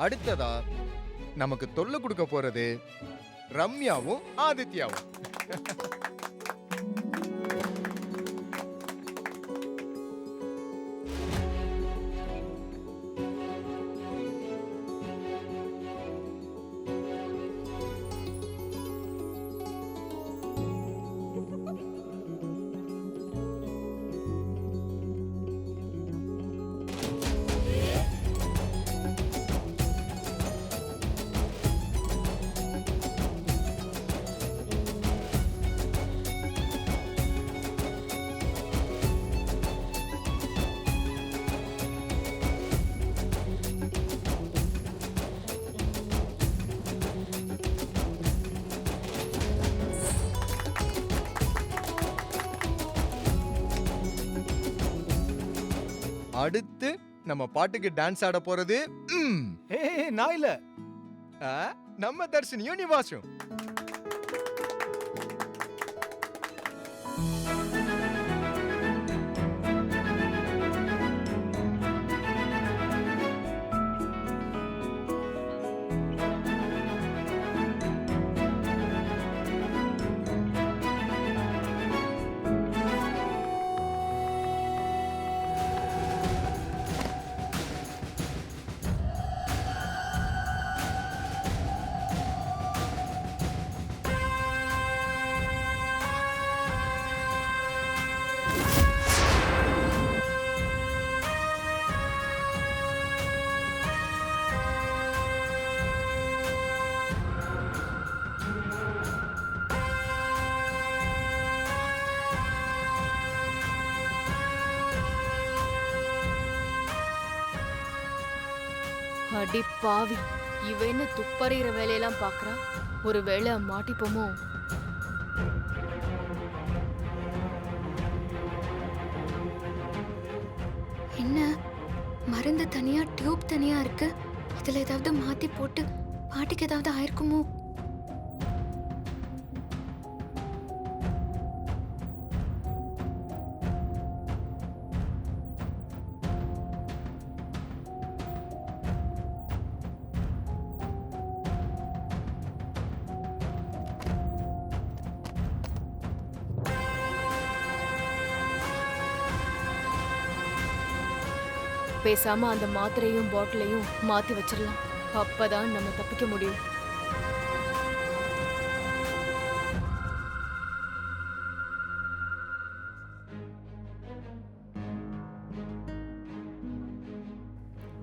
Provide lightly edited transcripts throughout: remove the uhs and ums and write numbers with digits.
அடுத்ததா நமக்கு தொல்லை கொடுக்க போறது ரம்யாவும் ஆதித்யாவும். அடுத்து நம்ம பாட்டுக்கு டான்ஸ் ஆட போறது நான் இல்ல. நம்ம தர்ஷினியும் நிவாஷும். அடி பாவி, இவ என்ன துப்பறிகிற வேலையெல்லாம் பாக்குறா? ஒரு வேளை மாட்டிப்போமோ? என்ன மருந்து தனியா டியூப் தனியா இருக்கு? இதுல ஏதாவது மாத்தி போட்டு பாட்டிக்கு ஏதாவது ஆயிருக்குமோ? பேசாம அந்த மாத்திரையும் பாட்டிலையும் மாத்தி வச்சிடலாம். அப்பதான் நம்ம தப்பிக்க முடியும்.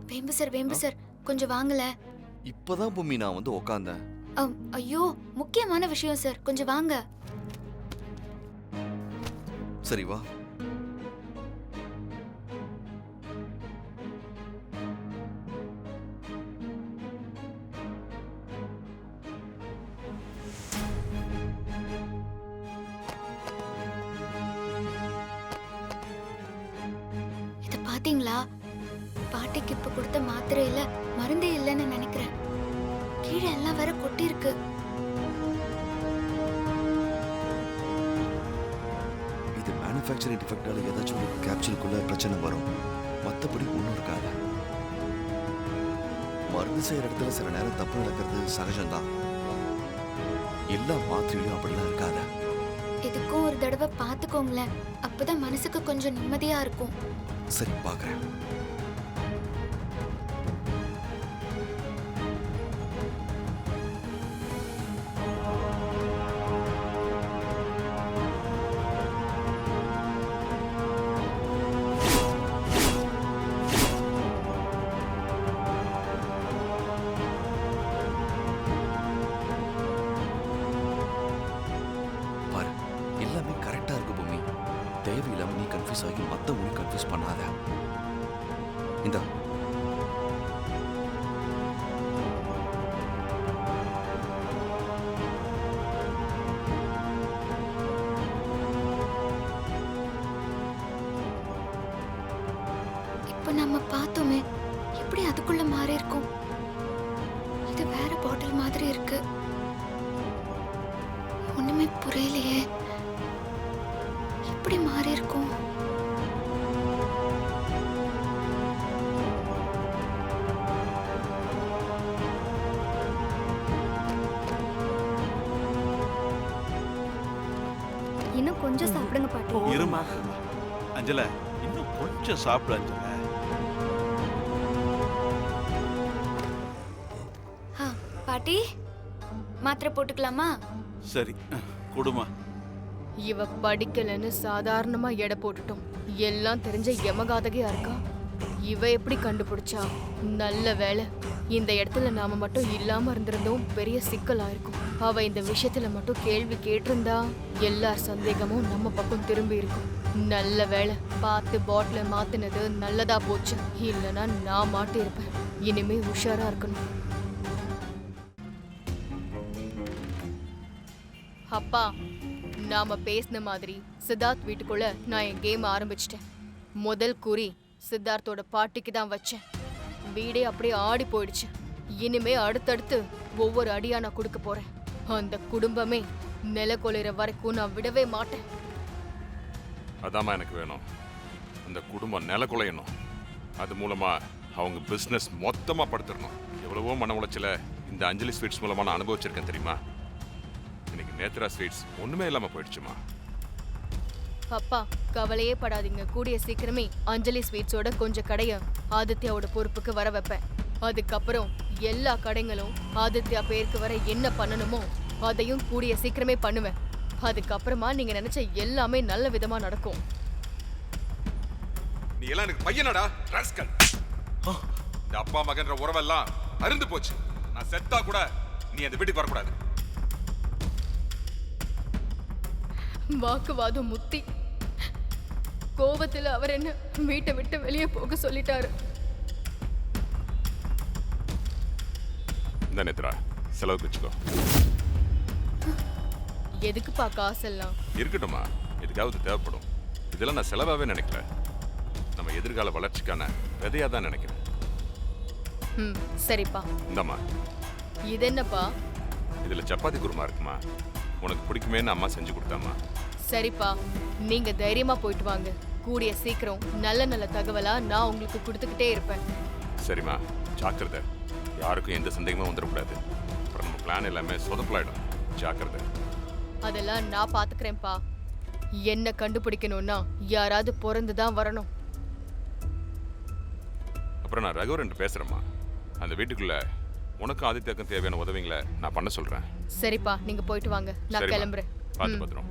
வேம்பு சார் கொஞ்சம் வாங்கல. இப்பதான் பூமி நான் வந்து உக்காந்தேன். ஐயோ, முக்கியமான விஷயம் சார், கொஞ்சம் வாங்க. சரி வா. இத பாத்தீங்களா? பாட்டிக்கு இப்ப கொடுத்த மாத்திரையில மருந்தே இல்லைன்னு நினைக்கிறேன். கீழே எல்லாம் வேற கொட்டி இருக்கு. இது மேனுஃபேக்சரிங் டிஃபெக்டால ஏதாச்சும் ஒரு கேப்சூலுக்குள்ள பிரச்சனை வரும். மத்தபடி ஒன்றும் இருக்காது. மருந்து செய்யற இடத்துல சில நேரம் தப்பு நடக்கிறது சகஜம்தான். எல்லா மாத்திரையிலும் அப்படிலாம் இருக்காத. எதுக்கும் ஒரு தடவை பாத்துக்கோங்களேன். அப்பதான் மனசுக்கு கொஞ்சம் நிம்மதியா இருக்கும். சரி பாக்குறேன். பாரு, எல்லாமே கரெக்டா இருக்கு பூமி. தேவையில்லாம நீ கன்ஃபியூஸ் ஆகி மத்தவங்களையும் கன்ஃபியூஸ் பண்ணாத. இந்தா. இப்ப நம்ம பார்த்தோமே, எப்படி அதுக்குள்ள மாறி இருக்கும்? இது வேற பாட்டில் மாதிரி இருக்கு. ஒண்ணுமே புரியலையே. எப்படி மாறி இருக்கும்? கொஞ்சம் சாப்பிடுங்க பாட்டி. இருமா அஞ்சல, இன்னும் கொஞ்சம் சாப்பிடு அஞ்சல. பாட்டி மாத்திரை போட்டுக்கலாமா? சரி குடுமா. இவ படிக்கலன்னு சாதாரணமா எடை போட்டுட்டோம். எல்லாம் தெரிஞ்ச யமகாதகையா இருக்கா. இவ எப்படி கண்டுபிடிச்சா? நல்ல வேளை இந்த இடத்துல நாம மட்டும் இல்லாம இருந்திருந்தோம், பெரிய சிக்கலா இருக்கும். அவ இந்த விஷயத்துல மட்டும் கேள்வி கேட்டிருந்தா எல்லார் சந்தேகமும் நம்ம பக்கம் திரும்பி இருக்கும். நல்ல வேளை பார்த்து பாட்டில மாத்தினது நல்லதா போச்சு. இல்லைன்னா நான் மாட்டி இருப்பேன். இனிமே உஷாரா இருக்கணும். அப்பா, நாம பேசின மாதிரி சித்தார்த் வீட்டுக்குள்ள நான் என் கேம் ஆரம்பிச்சிட்டேன். முதல் குறி சித்தார்த்தோட பாட்டிக்கு தான் வச்சேன். வீடே அப்படியே ஆடி போயிடுச்சு. இனிமே அடுத்தடுத்து ஒவ்வொரு அடியா நான் கொடுக்க போறேன். அந்த குடும்பமே நில கொலைற வரைக்கும் நான் விடவே மாட்டேன். அதாம்மா எனக்கு வேணும். அந்த குடும்பம் நில குலையணும். அது மூலமா அவங்க பிஸ்னஸ் மொத்தமா படுத்துடணும். எவ்வளவோ மன உளைச்சல இந்த அஞ்சலி ஸ்வீட்ஸ் மூலமா நான் அனுபவிச்சிருக்கேன் தெரியுமா. இன்னைக்கு நேத்ரா ஸ்வீட்ஸ் ஒண்ணுமே இல்லாம போயிடுச்சுமா. அப்பா, கவலையே படாதீங்க. கூடிய சீக்கிரமே அஞ்சலி ஸ்வீட்ஸோட கொஞ்சம் கடைய ஆதித்யாவோட பொறுப்புக்கு வர வைப்பேன். அதுக்கப்புறம் எல்லா கடைங்களும் ஆதித்யா பேருக்கு வர என்ன பண்ணணுமோ அதையும் கூடிய சீக்கிரமே பண்ணுவேன். அதுக்கப்புறமா நீங்க நினைச்ச எல்லாமே நல்ல விதமா நடக்கும். நீ எல்லாம் எனக்கு பையனடா ராஸ்கல். இந்த அப்பா மகன்ற உறவெல்லாம் அருந்து போச்சு. நான் செத்தா கூட நீ அந்த வீட்டுக்கு வரக்கூடாது. வாக்குவாதம் முத்தி கோவத்துல அவர் என்ன வீட்டை விட்டு வெளியே போக சொல்லிட்டாரு. இந்த நேத்ரா செலவுக்கு வச்சுக்கோ. எதுக்குப்பா காசெல்லாம்? இருக்கட்டும்மா, எதுக்காவது தேவைப்படும். இதெல்லாம் நான் செலவாவே நினைக்கல. நம்ம எதிர்கால வளர்ச்சிக்கான விதையா தான் நினைக்கிறேன். சரிப்பா. இந்தம்மா, இது என்னப்பா? இதுல சப்பாத்தி குருமா இருக்குமா. உனக்கு பிடிக்குமேன்னு அம்மா செஞ்சு கொடுத்தாம்மா. சரிப்பா, நீங்க தைரியமா போயிட்டு வாங்க. கூடிய சீக்கிரம் நல்ல நல்ல தகவலா நான் உங்களுக்கு கொடுத்துக்கிட்டே இருப்பேன். சரிம்மா, ஜாக்கிரதை. யாருக்கும் எந்த சந்தேகமும் வந்துடக்கூடாது. அப்புறம் நம்ம பிளான் எல்லாமே சொதப்பலாயிடும். ஜாக்கிரதை. அதெல்லாம் நான் பாத்துக்கிறேன்ப்பா. என்ன கண்டுபிடிக்கணும்னா யாராவது பிறந்து தான் வரணும். அப்புறம் நான் ரகுவரன் பேசுறேம்மா. அந்த வீட்டுக்குள்ள உனக்கும் ஆதித்யாக்கும் தேவையான உதவிங்களை நான் பண்ண சொல்றேன். சரிப்பா, நீங்க போயிட்டு வாங்க. நான் சரிம்மா. கிளம்புறேன். பார்த்து பத்திரம்.